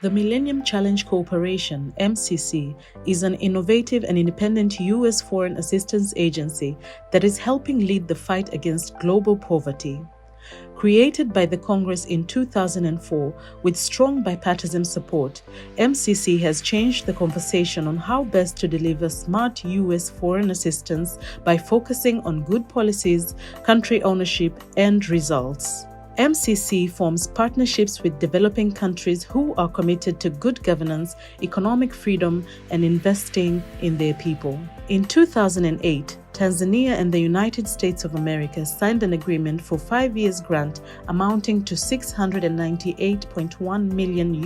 The Millennium Challenge Corporation, MCC, is an innovative and independent U.S. foreign assistance agency that is helping lead the fight against global poverty. Created by the Congress in 2004 with strong bipartisan support, MCC has changed the conversation on how best to deliver smart U.S. foreign assistance by focusing on good policies, country ownership, and results. MCC forms partnerships with developing countries who are committed to good governance, economic freedom, and investing in their people. In 2008, Tanzania and the United States of America signed an agreement for 5 years grant amounting to $698.1 million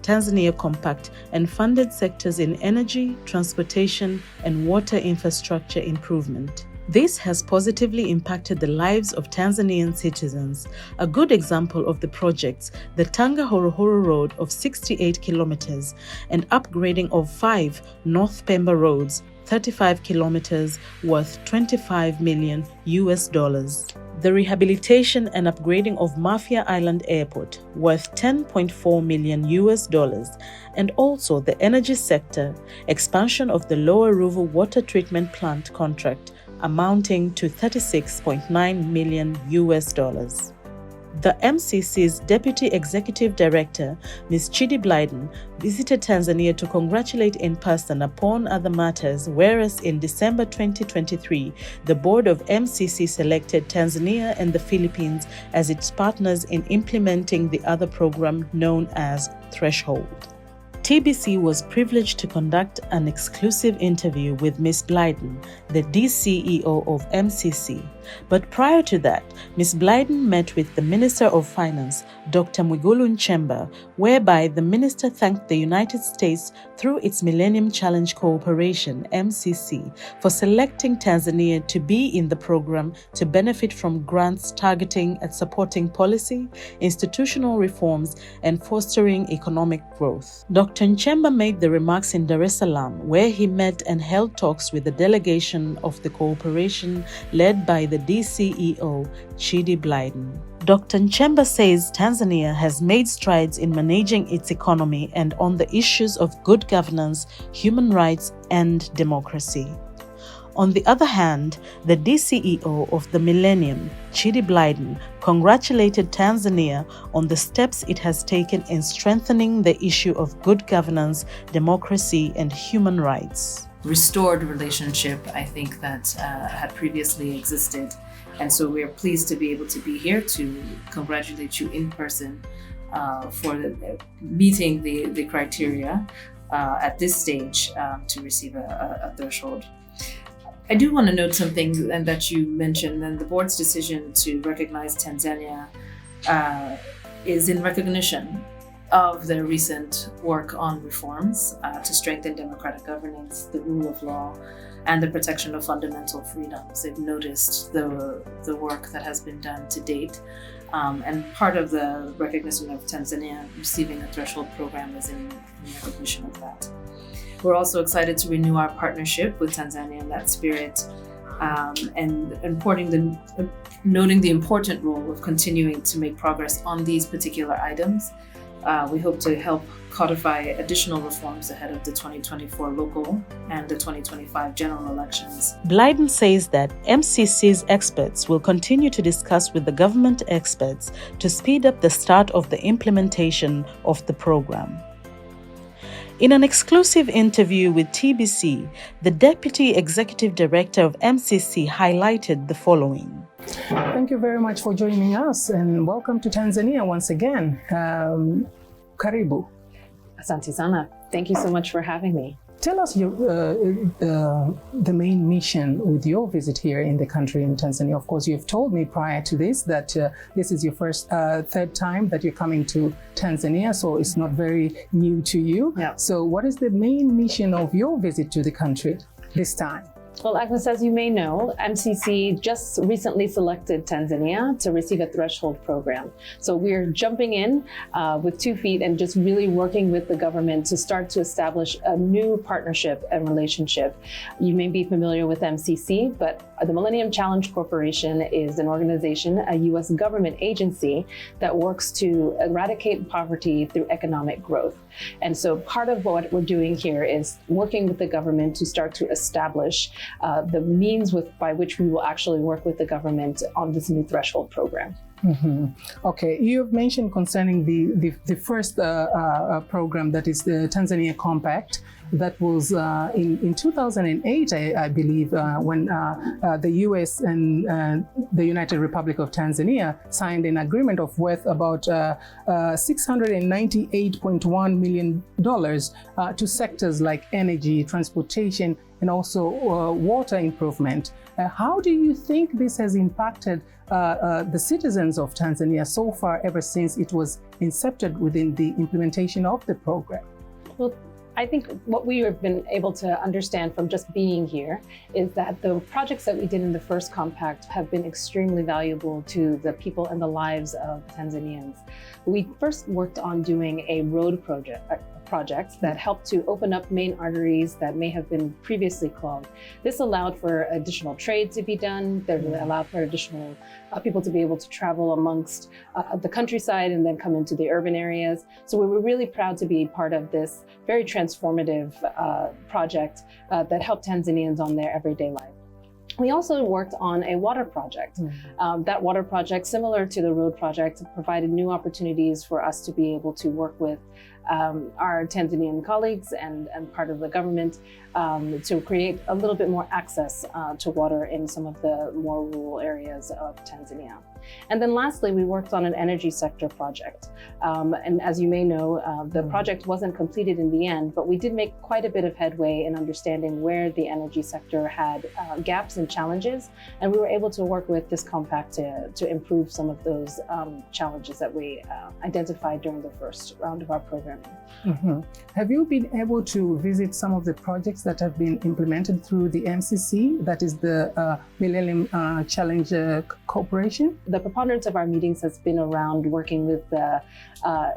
Tanzania Compact and funded sectors in energy, transportation, and water infrastructure improvement. This has positively impacted the lives of Tanzanian citizens. A good example of the projects, the Tanga Horohoro Road of 68 kilometers and upgrading of 5 North Pemba roads, 35 kilometers worth $25 million. The rehabilitation and upgrading of Mafia Island Airport worth $10.4 million, and also the energy sector, expansion of the Lower Ruvu water treatment plant contract amounting to $36.9 million. The MCC's Deputy Executive Director, Ms. Chidi Blyden, visited Tanzania to congratulate in person upon other matters, whereas in December 2023, the board of MCC selected Tanzania and the Philippines as its partners in implementing the other program known as Threshold. TBC was privileged to conduct an exclusive interview with Ms. Blyden, the DCEO of MCC. But prior to that, Ms. Blyden met with the Minister of Finance, Dr. Mwigulu Nchemba, whereby the minister thanked the United States through its Millennium Challenge Corporation, MCC, for selecting Tanzania to be in the program to benefit from grants targeting at supporting policy, institutional reforms, and fostering economic growth. Dr. Nchemba made the remarks in Dar es Salaam, where he met and held talks with the delegation of the corporation led by the DCEO, Chidi Blyden. Dr. Nchemba says Tanzania has made strides in managing its economy and on the issues of good governance, human rights, and democracy. On the other hand, the DCEO of the Millennium, Chidi Blyden, congratulated Tanzania on the steps it has taken in strengthening the issue of good governance, democracy, and human rights. Restored relationship, I think, that had previously existed. And so we're pleased to be able to be here to congratulate you in person for meeting the criteria at this stage to receive a threshold. I do want to note something and that you mentioned, and the board's decision to recognize Tanzania is in recognition of their recent work on reforms to strengthen democratic governance, the rule of law, and the protection of fundamental freedoms. They've noticed the work that has been done to date, and part of the recognition of Tanzania receiving a threshold program is in recognition of that. We're also excited to renew our partnership with Tanzania in that spirit, and noting the important role of continuing to make progress on these particular items. We hope to help codify additional reforms ahead of the 2024 local and the 2025 general elections. Blyden says that MCC's experts will continue to discuss with the government experts to speed up the start of the implementation of the program. In an exclusive interview with TBC, the Deputy Executive Director of MCC highlighted the following. Thank you very much for joining us and welcome to Tanzania once again. Karibu. Asante sana. Thank you so much for having me. Tell us the main mission with your visit here in the country in Tanzania. Of course, you've told me prior to this that this is your third time that you're coming to Tanzania, so it's not very new to you. Yeah. So what is the main mission of your visit to the country this time? Well, Agnes, as you may know, MCC just recently selected Tanzania to receive a threshold program. So we're jumping in with 2 feet and just really working with the government to start to establish a new partnership and relationship. You may be familiar with MCC, but the Millennium Challenge Corporation is an organization, a U.S. government agency that works to eradicate poverty through economic growth. And so part of what we're doing here is working with the government to start to establish the means by which we will actually work with the government on this new threshold program. Mm-hmm. Okay, you've mentioned concerning the first program, that is the Tanzania Compact, that was in 2008, I believe, when the US and the United Republic of Tanzania signed an agreement of worth about $698.1 million to sectors like energy, transportation, and also water improvement. How do you think this has impacted the citizens of Tanzania so far, ever since it was incepted within the implementation of the program? Well, I think what we have been able to understand from just being here is that the projects that we did in the first compact have been extremely valuable to the people and the lives of Tanzanians. We first worked on doing a road projects that helped to open up main arteries that may have been previously clogged. This allowed for additional trade to be done. That allowed for additional people to be able to travel amongst the countryside and then come into the urban areas. So we were really proud to be part of this very transformative project that helped Tanzanians on their everyday life. We also worked on a water project. That water project, similar to the road project, provided new opportunities for us to be able to work with our Tanzanian colleagues and part of the government to create a little bit more access to water in some of the more rural areas of Tanzania. And then lastly, we worked on an energy sector project. And as you may know, the project wasn't completed in the end, but we did make quite a bit of headway in understanding where the energy sector had gaps and challenges. And we were able to work with this compact to improve some of those challenges that we identified during the first round of our programming. Mm-hmm. Have you been able to visit some of the projects that have been implemented through the MCC, that is the Millennium Challenge Corporation? The preponderance of our meetings has been around working with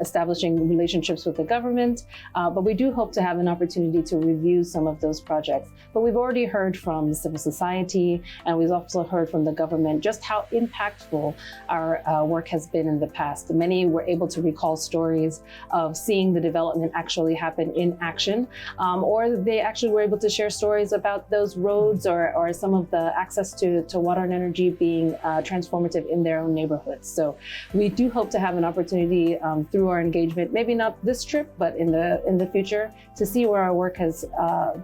establishing relationships with the government, but we do hope to have an opportunity to review some of those projects. But we've already heard from civil society, and we've also heard from the government just how impactful our work has been in the past. Many were able to recall stories of seeing the development actually happen in action, or they actually were able to share stories about those roads or some of the access to water and energy being transformative in their own neighborhoods. So we do hope to have an opportunity through our engagement, maybe not this trip, but in the future, to see where our work has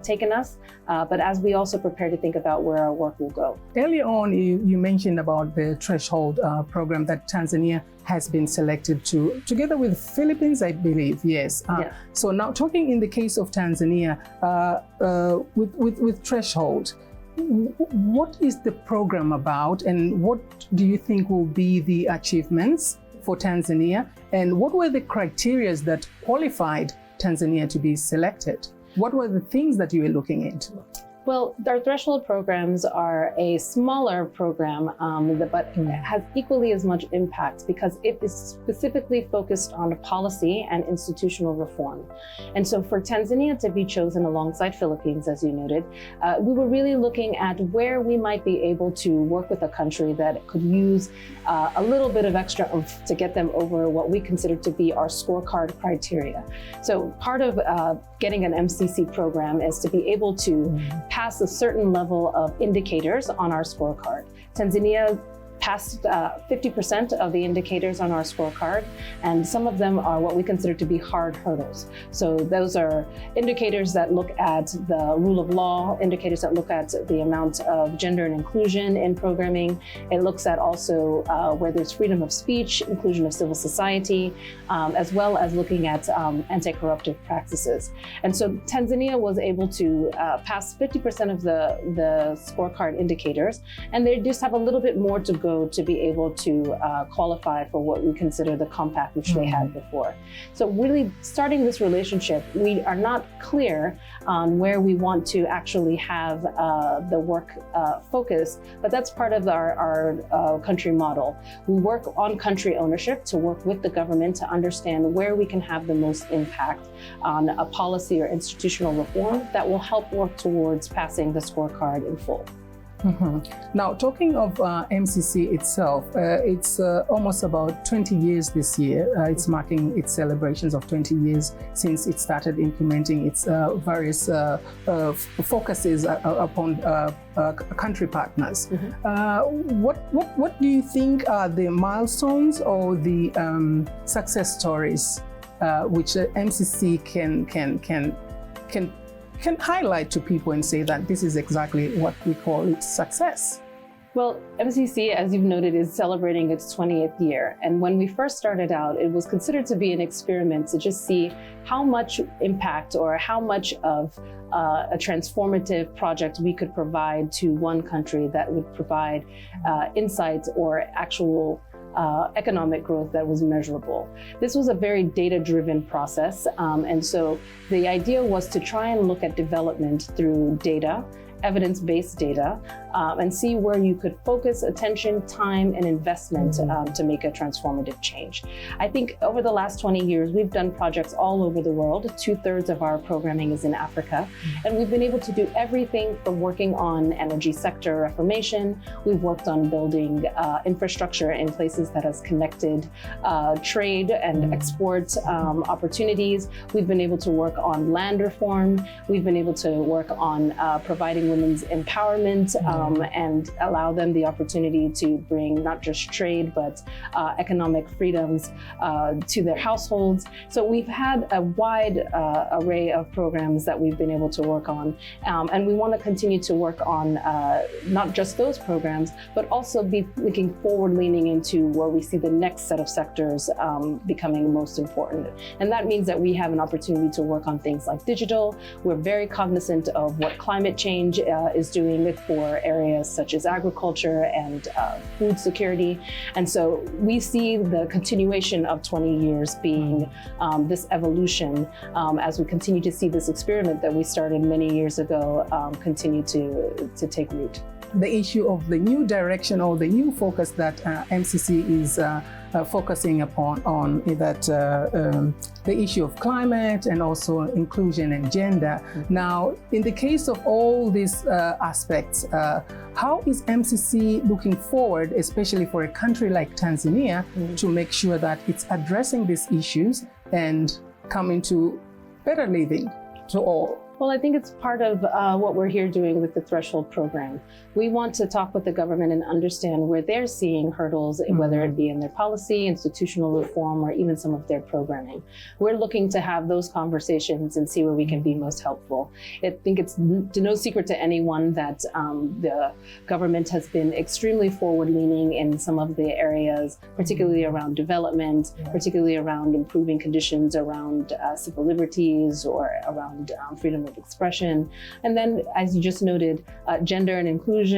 taken us, but as we also prepare to think about where our work will go. Earlier on, you mentioned about the threshold program that Tanzania has been selected to, together with Philippines, I believe, yes. Yeah. So now talking in the case of Tanzania, with threshold, what is the program about, and what do you think will be the achievements for Tanzania, and what were the criteria that qualified Tanzania to be selected? What were the things that you were looking into? Well, our threshold programs are a smaller program, but has equally as much impact because it is specifically focused on policy and institutional reform. And so for Tanzania to be chosen alongside Philippines, as you noted, we were really looking at where we might be able to work with a country that could use a little bit of extra oomph to get them over what we consider to be our scorecard criteria. So part of getting an MCC program is to be able to pass a certain level of indicators on our scorecard. Tanzania passed 50% of the indicators on our scorecard, and some of them are what we consider to be hard hurdles. So those are indicators that look at the rule of law, indicators that look at the amount of gender and inclusion in programming. It looks at also where there's freedom of speech, inclusion of civil society, as well as looking at anti-corruptive practices. And so Tanzania was able to pass 50% of the scorecard indicators, and they just have a little bit more to go go to be able to qualify for what we consider the compact, which they had before. So really starting this relationship, we are not clear on where we want to actually have the work focus, but that's part of our country model. We work on country ownership to work with the government to understand where we can have the most impact on a policy or institutional reform that will help work towards passing the scorecard in full. Now, talking of MCC itself, it's almost about 20 years this year. It's marking its celebrations of 20 years since it started implementing its various focuses upon country partners. What do you think are the milestones or the success stories which MCC can highlight to people and say that this is exactly what we call its success? Well, MCC, as you've noted, is celebrating its 20th year. And when we first started out, it was considered to be an experiment to just see how much impact or how much of a transformative project we could provide to one country that would provide insights or actual economic growth that was measurable. This was a very data-driven process. And so the idea was to try and look at development through data, evidence-based data, and see where you could focus attention, time, and investment to make a transformative change. I think over the last 20 years, we've done projects all over the world. 2/3 of our programming is in Africa. And we've been able to do everything from working on energy sector reformation. We've worked on building infrastructure in places that has connected trade and export opportunities. We've been able to work on land reform. We've been able to work on providing women's empowerment and allow them the opportunity to bring not just trade, but economic freedoms to their households. So we've had a wide array of programs that we've been able to work on. And we want to continue to work on not just those programs, but also be looking forward, leaning into where we see the next set of sectors becoming most important. And that means that we have an opportunity to work on things like digital. We're very cognizant of what climate change is doing for areas such as agriculture and food security. And so we see the continuation of 20 years being this evolution as we continue to see this experiment that we started many years ago continue to take root. The issue of the new direction or the new focus that MCC is focusing upon that the issue of climate and also inclusion and gender. Now, in the case of all these aspects, how is MCC looking forward, especially for a country like Tanzania, to make sure that it's addressing these issues and coming to better living to all? Well, I think it's part of what we're here doing with the Threshold program. We want to talk with the government and understand where they're seeing hurdles, whether it be in their policy, institutional reform, or even some of their programming. We're looking to have those conversations and see where we can be most helpful. I think it's no secret to anyone that the government has been extremely forward-leaning in some of the areas, particularly around development, particularly around improving conditions around civil liberties or around freedom of expression. And then, as you just noted, gender and inclusion,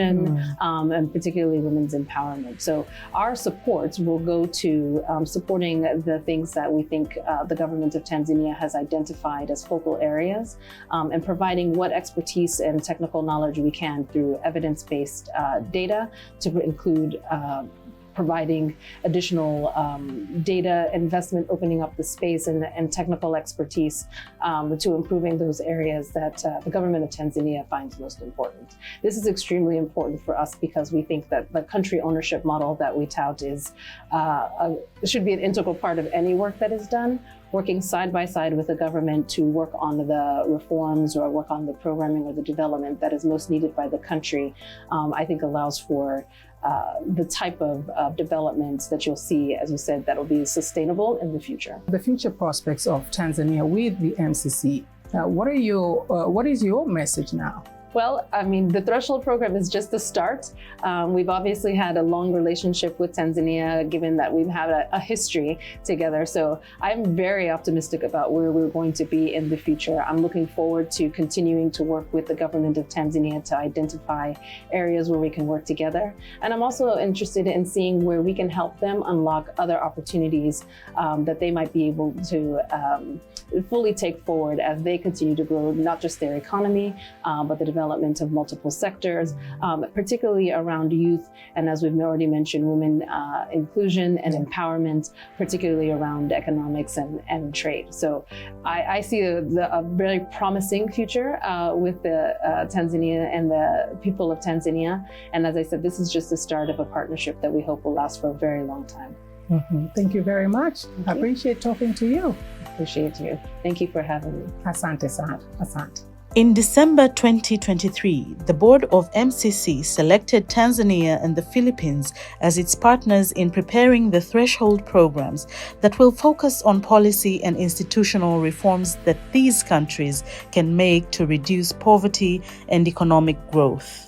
and particularly women's empowerment. So our supports will go to supporting the things that we think the government of Tanzania has identified as focal areas, and providing what expertise and technical knowledge we can through evidence-based data to include providing additional data investment, opening up the space and technical expertise to improving those areas that the government of Tanzania finds most important. This is extremely important for us because we think that the country ownership model that we tout should be an integral part of any work that is done. Working side by side with the government to work on the reforms or work on the programming or the development that is most needed by the country, I think allows for the type of developments that you'll see, as you said, that will be sustainable in the future. The future prospects of Tanzania with the MCC. What is your message now? Well, I mean, the Threshold program is just the start. We've obviously had a long relationship with Tanzania, given that we've had a history together. So I'm very optimistic about where we're going to be in the future. I'm looking forward to continuing to work with the government of Tanzania to identify areas where we can work together. And I'm also interested in seeing where we can help them unlock other opportunities that they might be able to fully take forward as they continue to grow, not just their economy, but the development of multiple sectors, particularly around youth. And as we've already mentioned, women inclusion and empowerment, particularly around economics and trade. So I see a very promising future with the Tanzania and the people of Tanzania. And as I said, this is just the start of a partnership that we hope will last for a very long time. Thank you very much. I appreciate talking to you. Appreciate you. Thank you for having me. Asante sana. Asante. In December 2023, the board of MCC selected Tanzania and the Philippines as its partners in preparing the Threshold programs that will focus on policy and institutional reforms that these countries can make to reduce poverty and economic growth.